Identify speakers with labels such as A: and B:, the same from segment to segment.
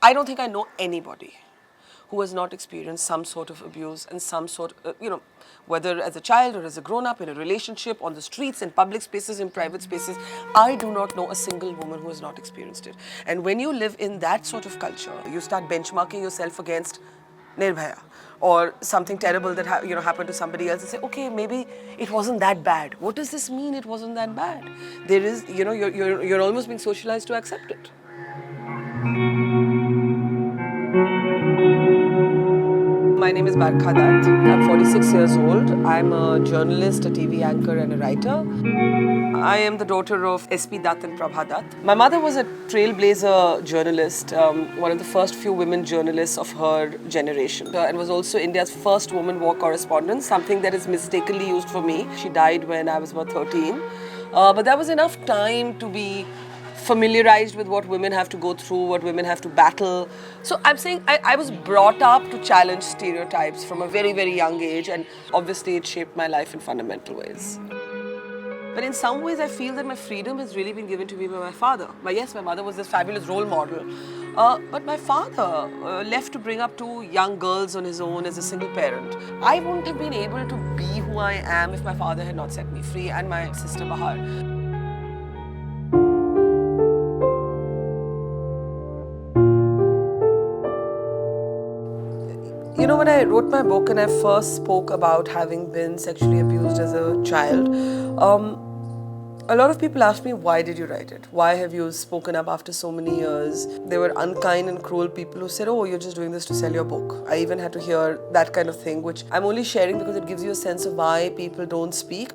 A: I don't think I know anybody who has not experienced some sort of abuse and some sort, whether as a child or as a grown-up, in a relationship, on the streets, in public spaces, in private spaces. I do not know a single woman who has not experienced it. And when you live in that sort of culture, you start benchmarking yourself against Nirbhaya or something terrible that happened to somebody else and say, okay, maybe it wasn't that bad. What does this mean, it wasn't that bad? There is, you're almost being socialized to accept it. My name is Barkha Dutt. I'm 46 years old. I'm a journalist, a TV anchor and a writer. I am the daughter of SP Dutt and Prabha Dutt. My mother was a trailblazer journalist, one of the first few women journalists of her generation, and was also India's first woman war correspondent, something that is mistakenly used for me. She died when I was about 13. But that was enough time to be familiarized with what women have to go through, what women have to battle. So I'm saying I was brought up to challenge stereotypes from a very, very young age, and obviously it shaped my life in fundamental ways. But in some ways, I feel that my freedom has really been given to me by my father. Yes, my mother was this fabulous role model. But my father left to bring up two young girls on his own as a single parent. I wouldn't have been able to be who I am if my father had not set me free, and my sister Bahar. When I wrote my book and I first spoke about having been sexually abused as a child, a lot of people asked me, why did you write it? Why have you spoken up after so many years? There were unkind and cruel people who said, oh, you're just doing this to sell your book. I even had to hear that kind of thing, which I'm only sharing because it gives you a sense of why people don't speak.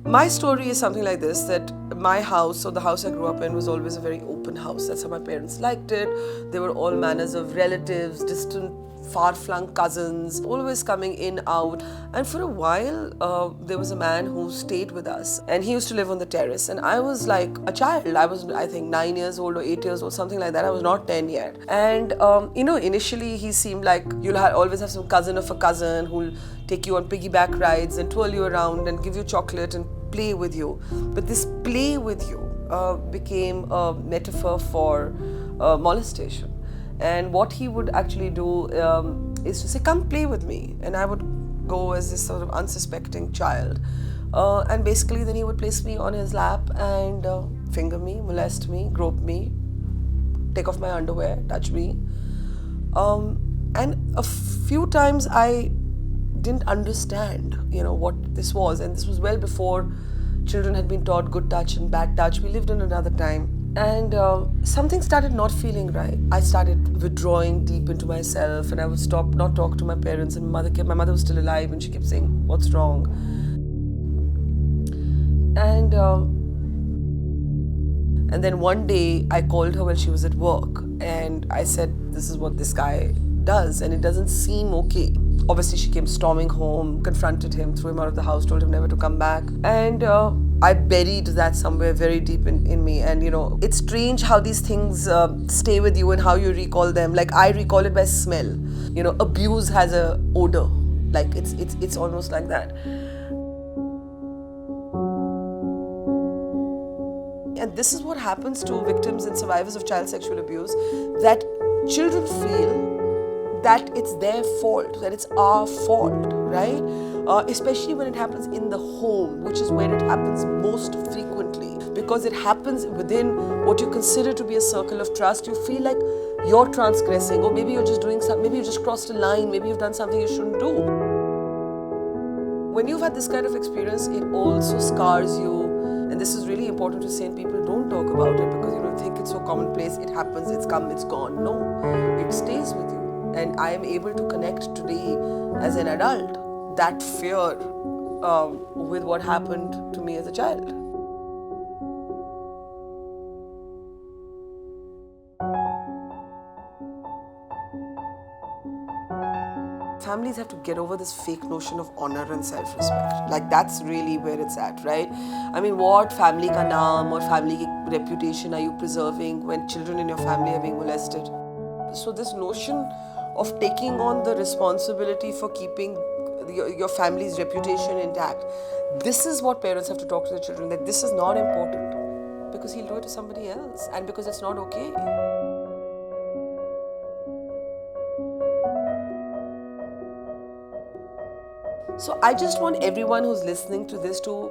A: My story is something like this, that my house, or the house I grew up in, was always a very open house. That's how my parents liked it. There were all manners of relatives, distant, far-flung cousins, always coming in, out. And for a while, there was a man who stayed with us, and he used to live on the terrace. And I was like a child. I was, I think, 9 years old or 8 years old, something like that. I was not 10 yet. And, initially he seemed like you'll always have some cousin of a cousin who'll take you on piggyback rides and twirl you around and give you chocolate and play with you. But this play with you became a metaphor for molestation. And what he would actually do is to say, come play with me. And I would go as this sort of unsuspecting child. And basically then he would place me on his lap and finger me, molest me, grope me, take off my underwear, touch me. And a few times I didn't understand, what this was. And this was well before children had been taught good touch and bad touch. We lived in another time. And something started not feeling right. I started withdrawing deep into myself, and I would not talk to my parents. And my mother was still alive, and she kept saying, what's wrong? And then one day I called her while she was at work, and I said, this is what this guy does, and it doesn't seem okay. Obviously, she came storming home, confronted him, threw him out of the house, told him never to come back. And I buried that somewhere very deep in me. And, it's strange how these things stay with you and how you recall them. Like, I recall it by smell. Abuse has a odor. Like, it's almost like that. And this is what happens to victims and survivors of child sexual abuse, that children feel that it's their fault, that it's our fault, right? Especially when it happens in the home, which is where it happens most frequently. Because it happens within what you consider to be a circle of trust, you feel like you're transgressing, or maybe you're just doing something, maybe you just crossed a line, maybe you've done something you shouldn't do. When you've had this kind of experience, it also scars you. And this is really important to say, and people don't talk about it because think it's so commonplace, it happens, it's come, it's gone. No, it stays with you. And I am able to connect today as an adult that fear with what happened to me as a child. Families have to get over this fake notion of honor and self-respect. Like, that's really where it's at, right? I mean, what family ka naam or family ki reputation are you preserving when children in your family are being molested? So this notion of taking on the responsibility for keeping your family's reputation intact, this is what parents have to talk to their children, that this is not important. because he'll do it to somebody else and because it's not okay. So I just want everyone who's listening to this to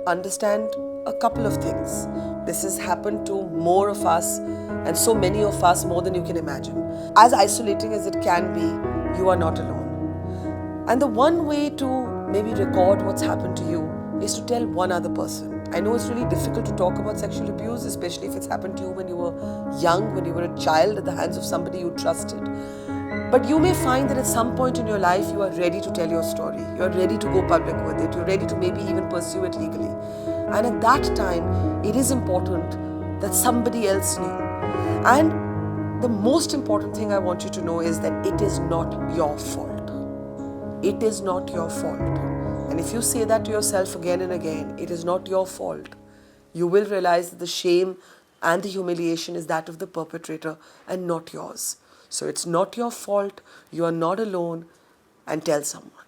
A: understand a couple of things. This has happened to more of us and so many of us, more than you can imagine. As isolating as it can be, you are not alone. And the one way to maybe record what's happened to you is to tell one other person. I know it's really difficult to talk about sexual abuse, especially if it's happened to you when you were young, when you were a child at the hands of somebody you trusted. But you may find that at some point in your life you are ready to tell your story. You are ready to go public with it. You're ready to maybe even pursue it legally. And at that time, it is important that somebody else knew. And the most important thing I want you to know is that it is not your fault. It is not your fault. And if you say that to yourself again and again, it is not your fault, you will realize that the shame and the humiliation is that of the perpetrator and not yours. So it's not your fault, you are not alone, and tell someone.